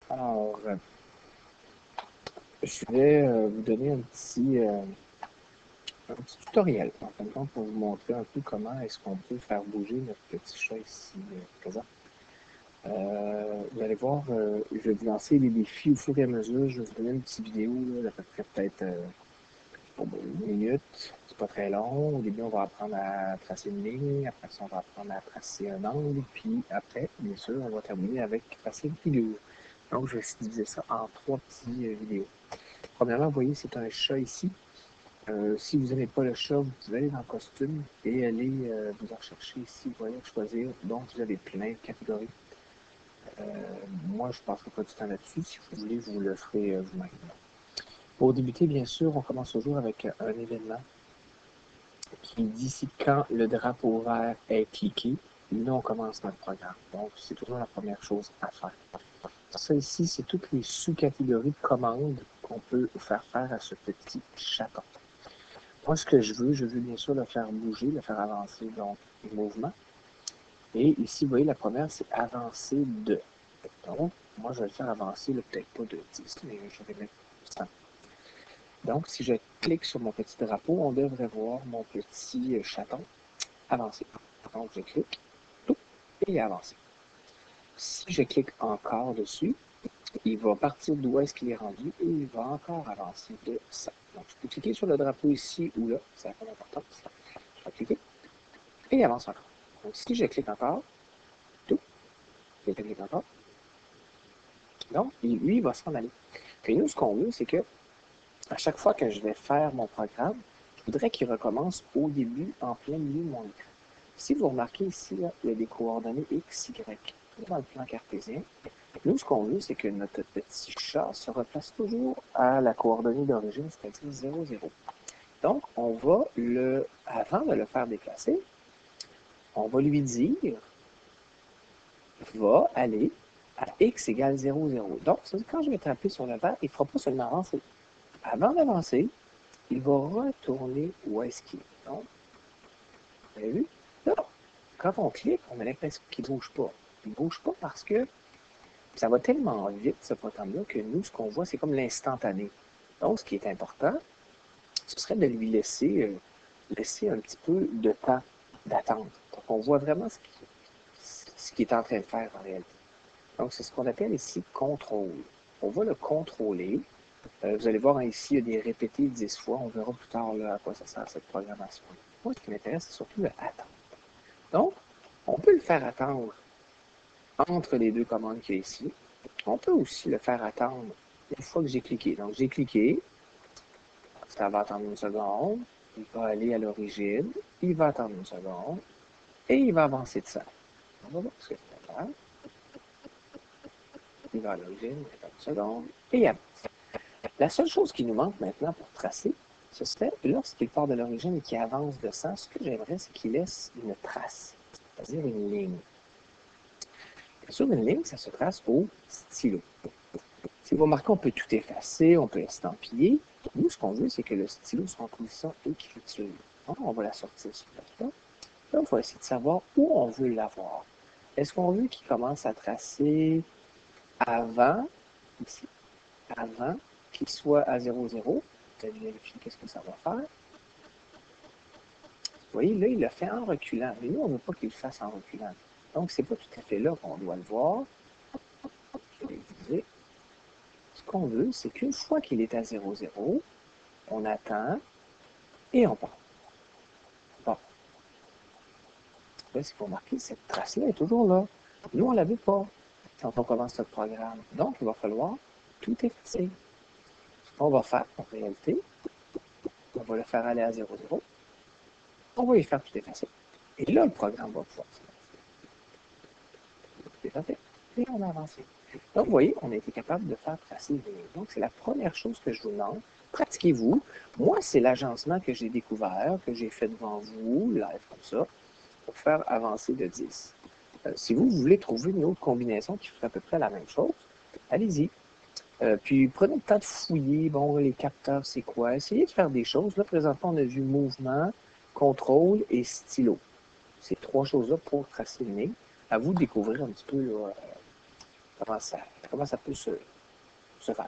Alors, je vais vous donner un petit tutoriel, en fin de compte, pour vous montrer un peu comment est-ce qu'on peut faire bouger notre petit chat ici présent. Vous allez voir, je vais vous lancer les défis au fur et à mesure. Je vais vous donner une petite vidéo là, d'à peu près peut-être une minute. C'est pas très long. Au début, on va apprendre à tracer une ligne. Après ça, on va apprendre à tracer un angle. Puis après, bien sûr, on va terminer avec tracer une figure. Donc, je vais diviser ça en trois petites vidéos. Premièrement, vous voyez, c'est un chat ici. Si vous n'aimez pas le chat, vous pouvez aller dans le costume et aller vous en chercher ici. Vous voyez, choisir. Donc, vous avez plein de catégories. Moi, je ne passerai pas du temps là-dessus. Si vous voulez, vous le ferez vous-même. Pour débuter, bien sûr, on commence toujours avec un événement qui dit ici quand le drapeau vert est cliqué. Là, on commence notre programme. Donc, c'est toujours la première chose à faire. Ça ici, c'est toutes les sous-catégories de commandes qu'on peut faire à ce petit chaton. Moi, ce que je veux bien sûr le faire bouger, le faire avancer, donc les mouvements. Et ici, vous voyez, la première, c'est avancer de. Donc, moi, je vais le faire avancer, peut-être pas de 10, mais je vais mettre 100. Donc, si je clique sur mon petit drapeau, on devrait voir mon petit chaton avancer. Donc, je clique, et avancer. Si je clique encore dessus, il va partir d'où est-ce qu'il est rendu et il va encore avancer de 100. Donc, je peux cliquer sur le drapeau ici ou là, c'est la importance. Je vais cliquer et il avance encore. Donc, si je clique encore, tout, je clique encore. Donc, lui, il va s'en aller. Puis nous, ce qu'on veut, c'est que à chaque fois que je vais faire mon programme, je voudrais qu'il recommence au début, en plein milieu de mon écran. Si vous remarquez ici, là, il y a des coordonnées X, Y, dans le plan cartésien. Nous, ce qu'on veut, c'est que notre petit chat se replace toujours à la coordonnée d'origine, c'est-à-dire 0, 0. Donc, avant de le faire déplacer, on va lui dire, va aller à x égale 0, 0. Donc, quand je vais taper sur le vert, il ne fera pas seulement avancer. Avant d'avancer, il va retourner où est-ce qu'il est. Donc, vous avez vu? Là, quand on clique, on a l'impression qu'il ne bouge pas. Il ne bouge pas parce que ça va tellement vite, ce programme-là, que nous, ce qu'on voit, c'est comme l'instantané. Donc, ce qui est important, ce serait de lui laisser un petit peu de temps d'attente. Donc, on voit vraiment ce qu'il est en train de faire en réalité. Donc, c'est ce qu'on appelle ici contrôle. On va le contrôler. Vous allez voir ici, il y a des répétés 10 fois. On verra plus tard là, à quoi ça sert cette programmation. Moi, ce qui m'intéresse, c'est surtout le attendre. Donc, on peut le faire attendre entre les deux commandes qu'il y a ici. On peut aussi le faire attendre une fois que j'ai cliqué. Donc, j'ai cliqué. Ça va attendre une seconde. Il va aller à l'origine. Il va attendre une seconde. Et il va avancer de ça. On va voir ce que ça va faire. Il va à l'origine. Il attend une seconde. Et il avance. La seule chose qui nous manque maintenant pour tracer, ce serait lorsqu'il part de l'origine et qu'il avance de 100, ce que j'aimerais, c'est qu'il laisse une trace, c'est-à-dire une ligne. Bien sûr, une ligne, ça se trace au stylo. Si vous remarquez, on peut tout effacer, on peut estampiller. Nous, ce qu'on veut, c'est que le stylo soit en position écriture. Donc, on va la sortir sur le là. Là, on va essayer de savoir où on veut l'avoir. Est-ce qu'on veut qu'il commence à tracer avant, ici, avant qu'il soit à 0, 0? Vous allez vérifier qu'est-ce que ça va faire. Vous voyez, là, il le fait en reculant. Mais nous, on ne veut pas qu'il le fasse en reculant. Donc, ce n'est pas tout à fait là qu'on doit le voir. Je vais diviser. Ce qu'on veut, c'est qu'une fois qu'il est à 0, 0, on attend et on part. Bon. Là, si vous remarquez, cette trace-là est toujours là. Nous, on ne la veut pas quand on commence notre programme. Donc, il va falloir tout effacer. Ce qu'on va faire, en réalité, on va le faire aller à 0, 0. On va y faire tout effacer. Et là, le programme va pouvoir se tout effacer. Et on a avancé. Donc, vous voyez, on a été capable de faire tracer les lignes. Donc, c'est la première chose que je vous demande. Pratiquez-vous. Moi, c'est l'agencement que j'ai découvert, que j'ai fait devant vous, live comme ça, pour faire avancer de 10. Si vous voulez trouver une autre combinaison qui ferait à peu près la même chose, allez-y. Puis prenez le temps de fouiller, bon, les capteurs, c'est quoi? Essayez de faire des choses. Là, présentement, on a vu mouvement, contrôle et stylo. Ces trois choses-là pour tracer une ligne. À vous de découvrir un petit peu là, comment comment ça peut se faire.